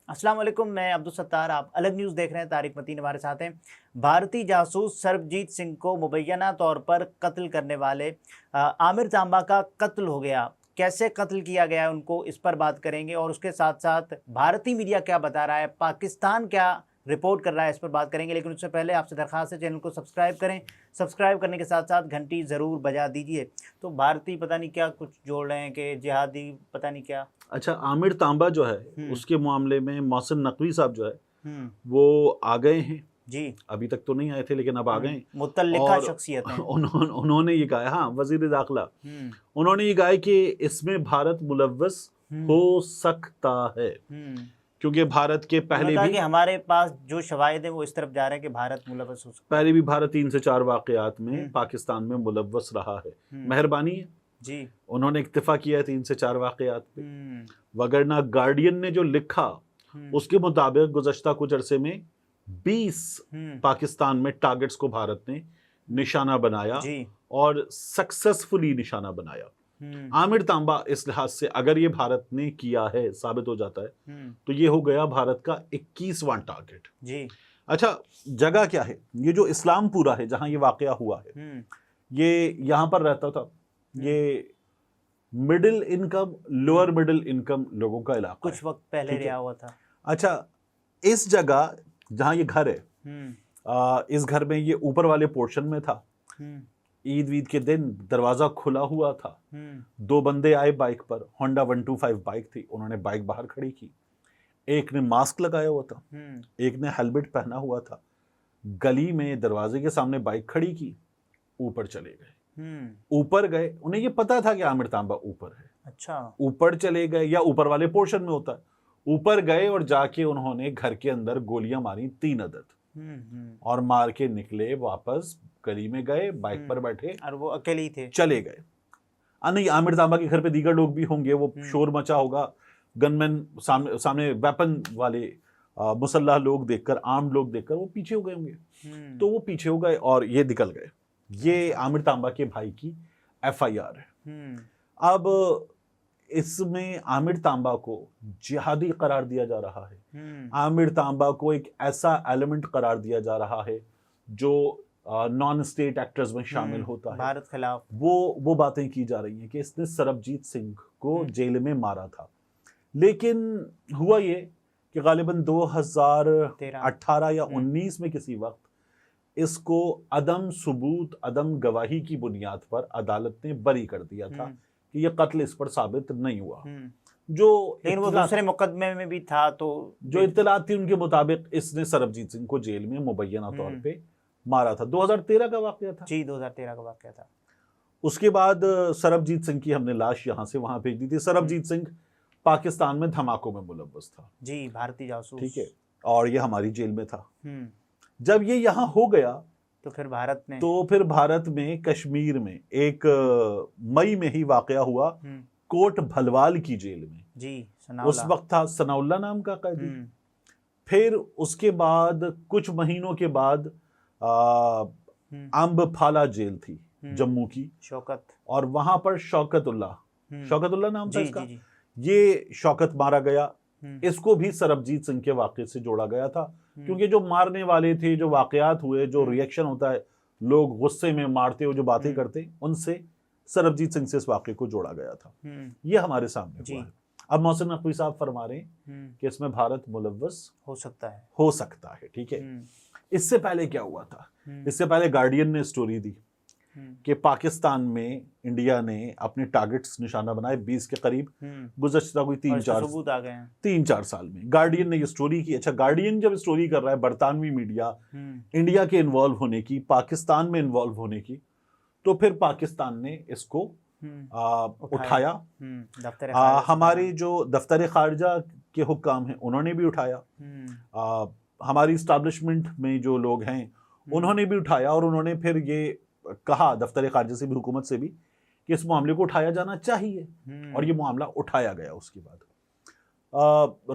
अस्सलाम वालेकुम, मैं अब्दुल सत्तार। आप अलग न्यूज़ देख रहे हैं। तारिक मतीन हमारे साथ हैं। भारतीय जासूस सरबजीत सिंह को मुबैना तौर पर कत्ल करने वाले आमिर तांबा का कत्ल हो गया। कैसे कत्ल किया गया उनको, इस पर बात करेंगे और उसके साथ साथ भारतीय मीडिया क्या बता रहा है, पाकिस्तान क्या रिपोर्ट कर रहा है, इस पर बात करेंगे। लेकिन उससे पहले आपसे दरख्वास्त है, चैनल को सब्सक्राइब करें। सब्सक्राइब करने के साथ साथ घंटी ज़रूर बजा दीजिए। तो भारतीय पता नहीं क्या कुछ जोड़ रहे हैं कि जिहादी पता नहीं क्या। अच्छा, आमिर तांबा जो है उसके मामले में मोहसिन नकवी साहब जो है वो आ गए हैं जी। अभी तक तो नहीं आए थे, लेकिन अब आ गए हैं। मुतल्लिका शख्सियत हैं। उन्होंने ये कहा, हाँ, वजीर दाखिला, उन्होंने ये कहा कि इसमें भारत मुलव्वस हो सकता है, क्योंकि भारत के पहले भी कि हमारे पास जो शवाहिद है वो इस तरफ जा रहे हैं कि भारत मुलव्वस हो सकता है। पहले भी भारत 3 से 4 वाकयात में पाकिस्तान में मुलव्वस रहा है। मेहरबानी है जी, उन्होंने इक्तिफा किया है 3 से 4 वाकयात पे। वगरना गार्डियन ने जो लिखा उसके मुताबिक गुज़श्ता कुछ अरसे में 20 पाकिस्तान में टारगेट्स को भारत ने निशाना बनाया और सक्सेसफुली निशाना बनाया। आमिर तांबा इस लिहाज से अगर ये भारत ने किया है, साबित हो जाता है, तो ये हो गया भारत का 21वां टारगेट जी। अच्छा, जगह क्या है? ये जो इस्लामपुरा है जहां ये वाकया हुआ है, ये यहां पर रहता था। ये middle income, lower middle income लोगों का इलाका कुछ वक्त पहले रहा हुआ था। अच्छा, इस जगह जहां ये घर है, इस घर में ये ऊपर वाले पोर्शन में था। ईद वीद के दिन दरवाजा खुला हुआ था। 2 बंदे आए बाइक पर, होंडा 125 बाइक थी, उन्होंने बाइक बाहर खड़ी की। एक ने मास्क लगाया हुआ था, एक ने हेलमेट पहना हुआ था। गली में दरवाजे के सामने बाइक खड़ी की, ऊपर चले गए। ऊपर गए, उन्हें ये पता था कि आमिर तांबा ऊपर है। अच्छा, ऊपर चले गए, या ऊपर वाले पोर्शन में होता है। ऊपर गए और जाके उन्होंने घर के अंदर गोलियां मारी 3 अदद, और मार के निकले वापस गली में गए, बाइक पर बैठे, और वो अकेले ही थे, चले गए। नहीं, आमिर तांबा के घर पे दीगर लोग भी होंगे, वो शोर मचा होगा। गनमैन सामने वेपन वाले मुसल्लह लोग देखकर, आर्म्ड लोग देखकर वो पीछे हो गए होंगे। तो वो पीछे हो गए और ये निकल गए। ये आमिर तांबा के भाई की FIR है। अब इसमें आमिर तांबा को जिहादी करार दिया जा रहा है। आमिर तांबा को एक ऐसा एलिमेंट करार दिया जा रहा है जो नॉन स्टेट एक्टर्स में शामिल होता है, भारत खिलाफ। वो बातें की जा रही हैं कि इसने सरबजीत सिंह को जेल में मारा था। लेकिन हुआ ये कि गालिबन 2018 या 19 में किसी वक्त इसको अदम सबूत, अदम गवाही की बुनियाद पर अदालत ने बरी कर दिया था कि यह कत्ल इस पर साबित नहीं हुआ। लेकिन वो दूसरे मुकदमे में भी था, तो जो इत्तलात थी उनके मुताबिक इसने सरबजीत सिंह को जेल में मुबैना तौर पे मारा था। 2013 का वाकया था जी, 2013 का वाकया था। उसके बाद सरबजीत सिंह की हमने लाश यहां से वहां भेज दी थी। सरबजीत सिंह पाकिस्तान में धमाकों में मुलव्वस था जी, भारतीय जासूस, ठीक है, और ये हमारी जेल में था। जब ये यहां हो गया तो फिर भारत में कश्मीर में एक मई में ही वाकया हुआ, कोट भलवाल की जेल में जी। उस वक्त था सनाउल्लाह नाम का कैदी। फिर उसके बाद कुछ महीनों के बाद अम्बफाला जेल थी जम्मू की, शौकत, और वहां पर शौकतुल्लाह नाम था इसका। ये शौकत मारा गया। इसको भी सरबजीत सिंह के वाकये से जोड़ा गया था, क्योंकि जो मारने वाले थे, जो वाकयात हुए, जो रिएक्शन होता है, लोग गुस्से में मारते हो, जो बातें करते, उनसे सरबजीत सिंह से इस वाकये को जोड़ा गया था। ये हमारे सामने हुआ है। अब मोहसिन नकवी साहब फरमा रहे हैं कि इसमें भारत मुलव्वस हो सकता है, ठीक है। इससे पहले क्या हुआ था? इससे पहले गार्डियन ने स्टोरी दी कि पाकिस्तान में इंडिया ने अपने टारगेट्स निशाना बनाए 20 के करीब, गुज़श्ता कोई 3-4 साल में। गार्डियन ने ये स्टोरी की। अच्छा, गार्डियन जब स्टोरी कर रहा है, बरतानवी मीडिया, इंडिया के इन्वॉल्व होने की, पाकिस्तान में इन्वॉल्व होने की, तो फिर पाकिस्तान ने इसको उठाया। हमारे जो दफ्तर खारजा के हुक्काम हैं उन्होंने भी उठाया। हमारी इस्टेब्लिशमेंट में जो लोग हैं उन्होंने भी उठाया, और उन्होंने फिर ये कहा दफ्तर खारजा से भी, हुकूमत से भी, कि इस मामले को उठाया जाना चाहिए, और ये मामला उठाया गया। उसके बाद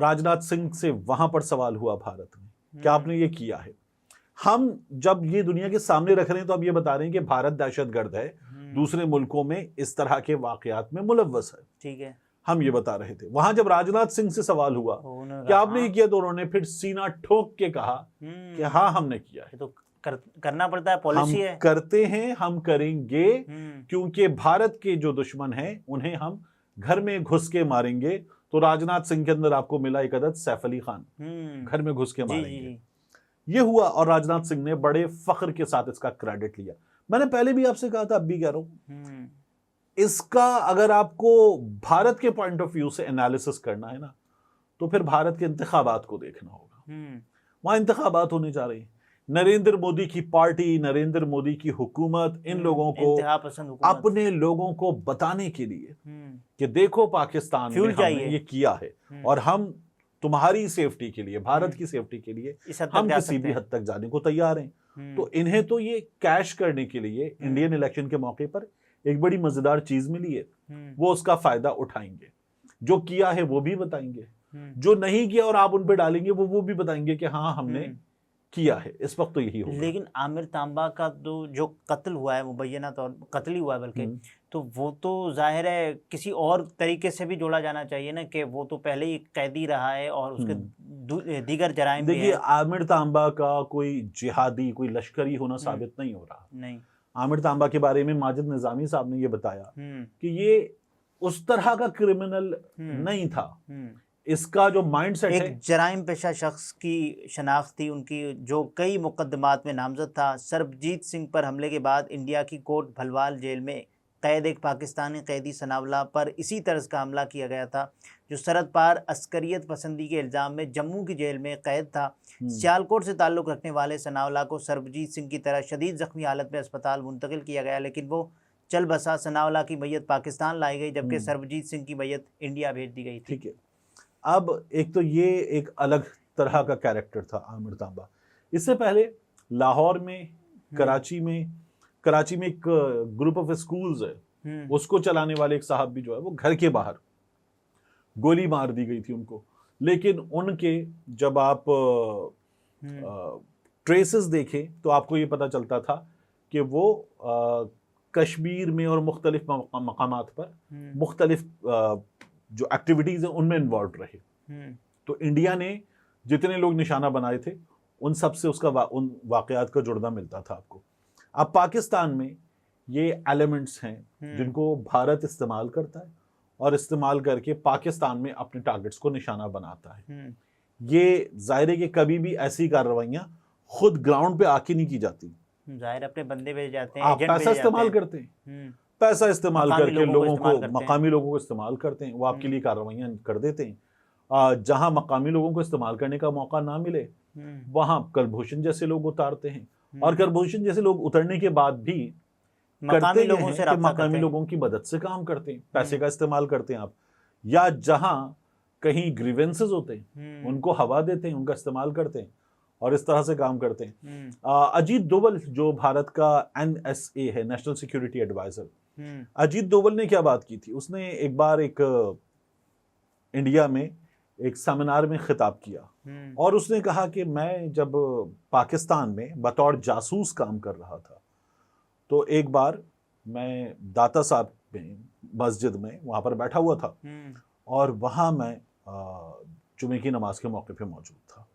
राजनाथ सिंह से वहां पर सवाल हुआ भारत में, क्या आपने ये किया है? हम जब ये दुनिया के सामने रख रहे हैं तो अब ये बता रहे हैं कि भारत दहशतगर्द है, दूसरे मुल्कों में इस तरह के वाकयात में मुलव्वस है, ठीक है। हम ये बता रहे थे। वहां जब राजनाथ सिंह से सवाल हुआ कि आपने ये किया, तो उन्होंने फिर सीना ठोक के कहा कि हाँ हमने किया है। तो करना पड़ता है, पॉलिसी है, करते हैं, हम करेंगे, क्योंकि भारत के जो दुश्मन हैं उन्हें हम घर में घुस के मारेंगे। तो राजनाथ सिंह के अंदर आपको मिला एक अदद सैफ अली खान, घर में घुस के मारेंगे। ये हुआ और राजनाथ सिंह ने बड़े फख्र के साथ इसका क्रेडिट लिया। मैंने पहले भी आपसे कहा था, अब भी कह रहा हूं, इसका अगर आपको भारत के पॉइंट ऑफ व्यू से एनालिसिस करना है ना, तो फिर भारत के इंतखाबात को देखना होगा। वहां इंतखाबात होने जा रहे हैं, नरेंद्र मोदी की पार्टी, नरेंद्र मोदी की हुकूमत इन लोगों को, अपने लोगों को बताने के लिए कि देखो पाकिस्तान में हमने ये किया है और हम तुम्हारी सेफ्टी के लिए, भारत की सेफ्टी के लिए हम किसी भी हद तक जाने को तैयार हैं। तो इन्हें तो ये कैश करने के लिए इंडियन इलेक्शन के मौके पर एक बड़ी मजेदार चीज मिली है, वो उसका फायदा उठाएंगे। जो किया है वो भी बताएंगे, जो नहीं किया और आप उन पे डालेंगे वो भी बताएंगे कि हाँ हमने किया है। इस वक्त तो यही होगा। लेकिन आमिर तांबा का तो जो कत्ल हुआ है, मुबैना तौर कत्ल ही हुआ है बल्कि, तो वो तो जाहिर है किसी और तरीके से भी जोड़ा जाना चाहिए ना, कि वो तो पहले ही कैदी रहा है और उसके दीगर जराइम भी हैं। देखिए, आमिर तांबा का कोई जिहादी, कोई लश्करी होना साबित नहीं हो रहा। नहीं, आमिर तांबा के बारे में माजिद निजामी साहब ने ये बताया कि ये उस तरह का क्रिमिनल नहीं था। इसका जो माइंडसेट है, एक जराइम पेशा शख्स की शनाख्त थी उनकी, जो कई मुकदमात में नामजद था। सरबजीत सिंह पर हमले के बाद इंडिया की कोट भलवाल जेल में कैद एक पाकिस्तानी कैदी सनावला पर इसी तरह का हमला किया गया था, जो सरहद पार अस्करियत पसंदी के इल्ज़ाम में जम्मू की जेल में कैद था। सियालकोट से ताल्लुक़ रखने वाले सनावला को सरबजीत सिंह की तरह शदीद ज़ख्मी हालत में अस्पताल मुंतकिल किया गया, लेकिन वो चल बसा। सनावला की मैयत पाकिस्तान लाई गई, जबकि सरबजीत सिंह की मैयत इंडिया भेज दी गई थी। ठीक है, अब एक तो ये एक अलग तरह का कैरेक्टर था आमिर तांबा। इससे पहले लाहौर में, कराची में एक ग्रुप ऑफ स्कूल्स है, उसको चलाने वाले एक साहब भी जो है वो घर के बाहर गोली मार दी गई थी उनको। लेकिन उनके जब आप ट्रेसेस देखें तो आपको ये पता चलता था कि वो कश्मीर में और मुख्तलिफ मकामात पर मुख्तलिफ जो एक्टिविटीज़ हैं उनमें इन्वॉल्व रहे। तो इंडिया ने जितने लोग निशाना बनाए थे उन सब से उसका उन वाक़यात का जुड़ना मिलता था आपको। अब पाकिस्तान में ये एलिमेंट्स हैं जिनको भारत इस्तेमाल करता है और इस्तेमाल करके पाकिस्तान में अपने टारगेट्स को निशाना बनाता है। ये जाहिर है कि कभी भी ऐसी कार्रवाइयाँ खुद ग्राउंड पे आके नहीं की जाती। जाहिर अपने बंदे भेज जाते हैं, आप पैसा इस्तेमाल करते हैं, पैसा इस्तेमाल करके लोगों को, मकामी लोगों को इस्तेमाल करते हैं, वो आपके लिए कार्रवाइयाँ कर देते हैं। जहां मकामी लोगों को इस्तेमाल करने का मौका ना मिले वहां कलभूषण जैसे लोग उतारते हैं, और कलभूषण जैसे लोग उतरने के बाद भी मकामी लोगों की मदद से काम करते हैं, पैसे का इस्तेमाल करते हैं आप, या जहां कहीं ग्रीवेंसेस होते हैं उनको हवा देते हैं, उनका इस्तेमाल करते हैं और इस तरह से काम करते हैं। अजीत डोवल जो भारत का NSA है, national security adviser, Ajit Doval ने क्या बात की थी, उसने एक बार एक इंडिया में एक सेमिनार में खिताब किया और उसने कहा कि मैं जब पाकिस्तान में बतौर जासूस काम कर रहा था तो एक बार मैं दाता साहब में मस्जिद में वहाँ पर बैठा हुआ था और वहाँ मैं जुमे की नमाज के मौके पे मौजूद था।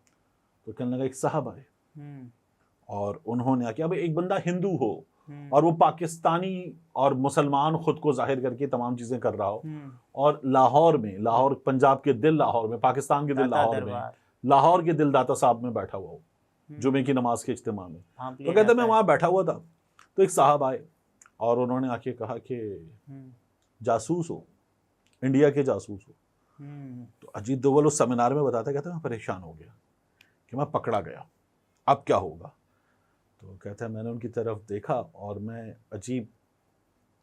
तो कहने लगा एक साहब आए और उन्होंने आके, अब एक बंदा हिंदू हो और वो पाकिस्तानी और मुसलमान खुद को जाहिर करके तमाम चीजें कर रहा हो, और लाहौर में, लाहौर पंजाब के दिल लाहौर में, पाकिस्तान के दिल लाहौर में, लाहौर के दिल दाता साहब में बैठा हुआ हो जुमे की नमाज के इज्तिमा में। तो कहता मैं वहां बैठा हुआ था तो एक साहब आए और उन्होंने आके कहा कि जासूस हो, इंडिया के जासूस हो। तो अजीत डोवल उस सेमिनार में बताता, कहता मैं परेशान हो गया कि मैं पकड़ा गया, अब क्या होगा। तो कहता है मैंने उनकी तरफ देखा और मैं अजीब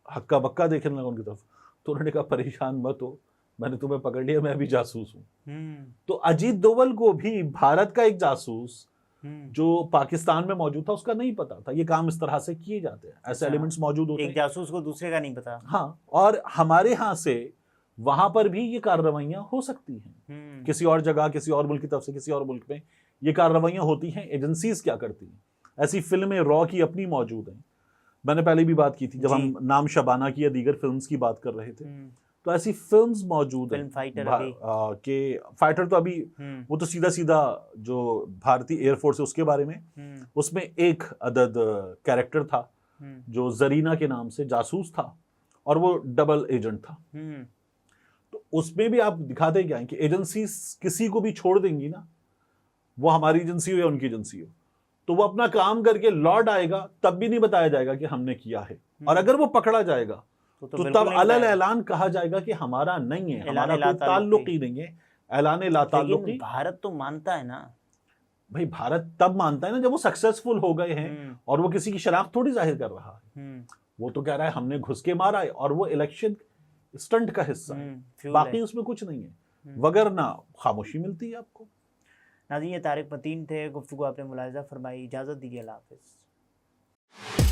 हक्का बक्का देखने लगा उनकी तरफ। तो उन्होंने कहा परेशान मत हो, मैंने तुम्हें पकड़ लिया, मैं भी जासूस हूँ। तो अजीत डोवल को भी भारत का एक जासूस जो पाकिस्तान में मौजूद था उसका नहीं पता था ये काम इस तरह से किए जाते हैं, ऐसे एलिमेंट्स मौजूद होते हैं। एक जासूस को दूसरे का नहीं पता। हाँ, और हमारे यहाँ से वहां पर भी ये कार्रवाइयाँ हो सकती हैं, किसी और जगह, किसी और मुल्क की तरफ से किसी और मुल्क में ये कार्रवाइयाँ होती हैं। एजेंसीज क्या करती हैं, ऐसी फिल्में रॉ की अपनी मौजूद हैं। मैंने पहले भी बात की थी जब हम नाम शबाना की या दीगर फिल्म्स की बात कर रहे थे, तो ऐसी फिल्म्स मौजूद फिल्म हैं फाइटर भा- अभी के फाइटर तो अभी वो तो सीधा सीधा जो भारतीय एयरफोर्स है उसके बारे में, उसमें एक अदद कैरेक्टर था जो जरीना के नाम से जासूस था और वो डबल एजेंट था। तो उसमें भी आप दिखाते क्या है कि एजेंसी किसी को भी छोड़ देंगी ना, वो हमारी एजेंसी हो या उनकी एजेंसी हो, तो वो अपना काम करके लौट आएगा तब भी नहीं बताया जाएगा कि हमने किया है, और अगर वो पकड़ा जाएगा तो तब अलल ऐलान कहा जाएगा कि हमारा नहीं है, हमारा कोई ताल्लुक ही नहीं है, ऐलाने ला ताल्लुक ही। भारत तो मानता है ना भाई, भारत तब मानता है ना जब वो सक्सेसफुल हो गए हैं, और वो किसी की शनाख्त थोड़ी जाहिर कर रहा है, वो तो कह रहा है हमने घुस के मारा है और वो इलेक्शन स्टंट का हिस्सा है, बाकी उसमें कुछ नहीं है, वगरना खामोशी मिलती है आपको। नाज़रीन, ये तारिक मतीन थे, गुफ्तगू आपने मुलाहिज़ा फरमाई। इजाज़त दीजिए, अल्लाह हाफ़िज़।